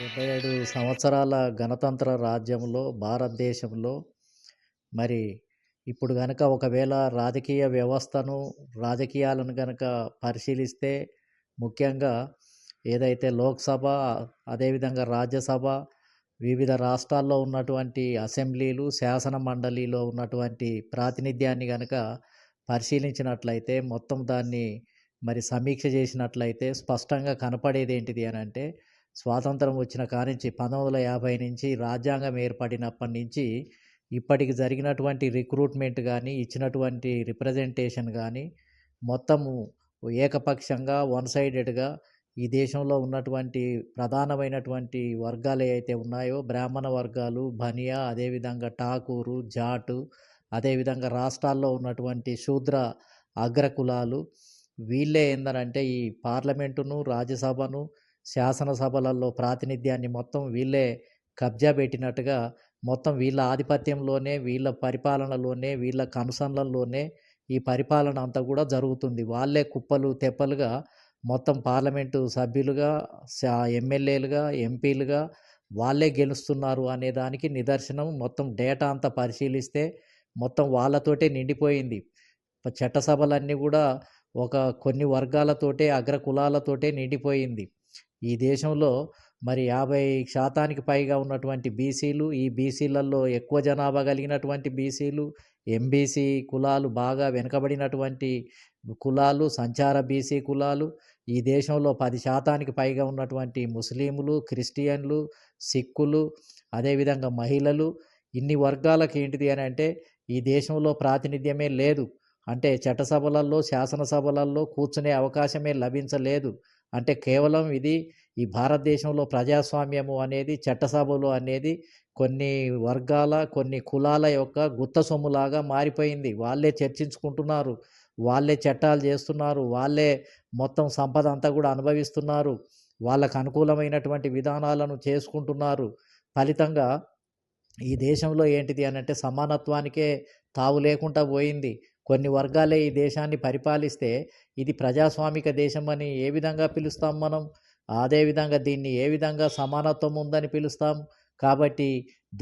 77 సంవత్సరాల గణతంత్ర రాజ్యంలో భారతదేశంలో మరి ఇప్పుడు గనక ఒకవేళ రాజకీయ వ్యవస్థను, రాజకీయాలను గనక పరిశీలిస్తే ముఖ్యంగా ఏదైతే లోక్‌సభ, అదేవిధంగా రాజ్యసభ, వివిధ రాష్ట్రాల్లో ఉన్నటువంటి అసెంబ్లీలు, శాసన మండలిలో ఉన్నటువంటి ప్రాతినిధ్యాన్ని గనక పరిశీలించినట్లయితే మొత్తం దాన్ని మరి సమీక్ష చేసినట్లయితే స్పష్టంగా కనపడేదేంటిది అనంటే స్వాతంత్రం వచ్చిన కానించి 1950 నుంచి రాజ్యాంగం ఏర్పడినప్పటి నుంచి ఇప్పటికి జరిగినటువంటి రిక్రూట్మెంట్ కానీ, ఇచ్చినటువంటి రిప్రజెంటేషన్ కానీ మొత్తము ఏకపక్షంగా వన్ సైడెడ్‌గా ఈ దేశంలో ఉన్నటువంటి ప్రధానమైనటువంటి వర్గాలు ఏవైతే ఉన్నాయో బ్రాహ్మణ వర్గాలు, బనియా, అదేవిధంగా ఠాకూరు, జాటు, అదేవిధంగా రాష్ట్రాల్లో ఉన్నటువంటి శూద్ర అగ్రకులాలు వీళ్ళే ఏందనంటే ఈ పార్లమెంటును, రాజ్యసభను, శాసనసభలలో ప్రాతినిధ్యాన్ని మొత్తం వీళ్ళే కబ్జా పెట్టినట్టుగా మొత్తం వీళ్ళ ఆధిపత్యంలోనే, వీళ్ళ పరిపాలనలోనే, వీళ్ళ కనుసన్నల్లోనే ఈ పరిపాలన అంతా కూడా జరుగుతుంది. వాళ్ళే కుప్పలు, తెప్పలుగా మొత్తం పార్లమెంటు సభ్యులుగా, ఎమ్మెల్యేలుగా, ఎంపీలుగా వాళ్ళే గెలుస్తున్నారు అనే దానికి నిదర్శనం. మొత్తం డేటా అంతా పరిశీలిస్తే మొత్తం వాళ్ళతోటే నిండిపోయింది. చట్టసభలన్నీ కూడా ఒక కొన్ని వర్గాలతోటే, అగ్ర కులాలతోటే నిండిపోయింది. ఈ దేశంలో మరి 50% పైగా ఉన్నటువంటి బీసీలు, ఈ బీసీలలో ఎక్కువ జనాభా కలిగినటువంటి బీసీలు, ఎంబీసీ కులాలు, బాగా వెనుకబడినటువంటి కులాలు, సంచార బీసీ కులాలు, ఈ దేశంలో 10% పైగా ఉన్నటువంటి ముస్లింలు, క్రిస్టియన్లు, సిక్కులు, అదేవిధంగా మహిళలు, ఇన్ని వర్గాలకు ఏంటిది అని అంటే ఈ దేశంలో ప్రాతినిధ్యమే లేదు. అంటే చట్టసభలలో, శాసనసభలలో కూర్చునే అవకాశమే లభించలేదు. అంటే కేవలం ఇది ఈ భారతదేశంలో ప్రజాస్వామ్యము అనేది, చట్టసభలు అనేది కొన్ని వర్గాల, కొన్ని కులాల యొక్క గుత్త సొమ్ములాగా మారిపోయింది. వాళ్ళే చర్చించుకుంటున్నారు, వాళ్ళే చట్టాలు చేస్తున్నారు, వాళ్ళే మొత్తం సంపద అంతా కూడా అనుభవిస్తున్నారు, వాళ్ళకు అనుకూలమైనటువంటి విధానాలను చేసుకుంటున్నారు. ఫలితంగా ఈ దేశంలో ఏంటిది అనంటే సమానత్వానికే తావు లేకుండా పోయింది. కొన్ని వర్గాలే ఈ దేశాన్ని పరిపాలిస్తే ఇది ప్రజాస్వామిక దేశమని ఏ విధంగా పిలుస్తాం మనం? అదేవిధంగా దీన్ని ఏ విధంగా సమానత్వం ఉందని పిలుస్తాం? కాబట్టి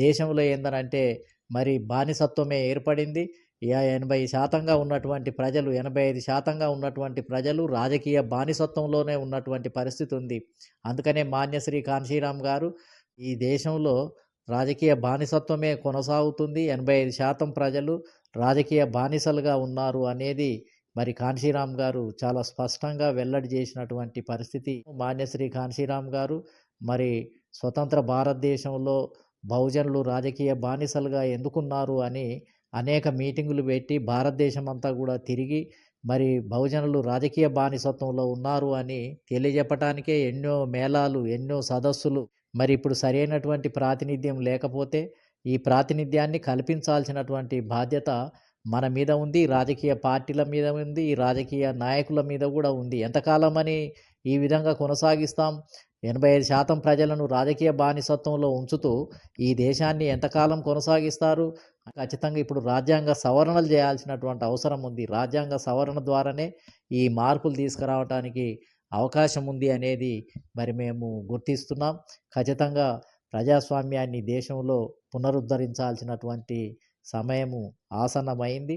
దేశంలో ఏందనంటే మరి బానిసత్వమే ఏర్పడింది. 80% ఉన్నటువంటి ప్రజలు, 85% ఉన్నటువంటి ప్రజలు రాజకీయ బానిసత్వంలోనే ఉన్నటువంటి పరిస్థితి ఉంది. అందుకనే మాన్యశ్రీ కాన్షీరామ్ గారు ఈ దేశంలో రాజకీయ బానిసత్వమే కొనసాగుతుంది, 85% ప్రజలు రాజకీయ బానిసలుగా ఉన్నారు అనేది మరి కాన్షీరామ్ గారు చాలా స్పష్టంగా వెల్లడి చేసినటువంటి పరిస్థితి. మాన్యశ్రీ కాన్షీరామ్ గారు మరి స్వతంత్ర భారతదేశంలో బహుజనులు రాజకీయ బానిసలుగా ఎందుకున్నారు అని అనేక మీటింగులు పెట్టి భారతదేశం అంతా కూడా తిరిగి మరి బహుజనులు రాజకీయ బానిసత్వంలో ఉన్నారు అని తెలియజెప్పటానికే ఎన్నో మేళాలు, ఎన్నో సదస్సులు. మరి ఇప్పుడు సరైనటువంటి ప్రాతినిధ్యం లేకపోతే ఈ ప్రాతినిధ్యాన్ని కల్పించాల్సినటువంటి బాధ్యత మన మీద ఉంది, రాజకీయ పార్టీల మీద ఉంది, ఈ రాజకీయ నాయకుల మీద కూడా ఉంది. ఎంతకాలమని ఈ విధంగా కొనసాగిస్తాం? 85% ప్రజలను రాజకీయ బానిసత్వంలో ఉంచుతూ ఈ దేశాన్ని ఎంతకాలం కొనసాగిస్తారు? ఖచ్చితంగా ఇప్పుడు రాజ్యాంగ సవరణలు చేయాల్సినటువంటి అవసరం ఉంది. రాజ్యాంగ సవరణ ద్వారానే ఈ మార్పులు తీసుకురావటానికి అవకాశం ఉంది అనేది మరి మేము గుర్తిస్తున్నాం. ఖచ్చితంగా ప్రజాస్వామ్యాన్ని దేశంలో పునరుద్ధరించాల్సినటువంటి సమయము ఆసన్నమైంది.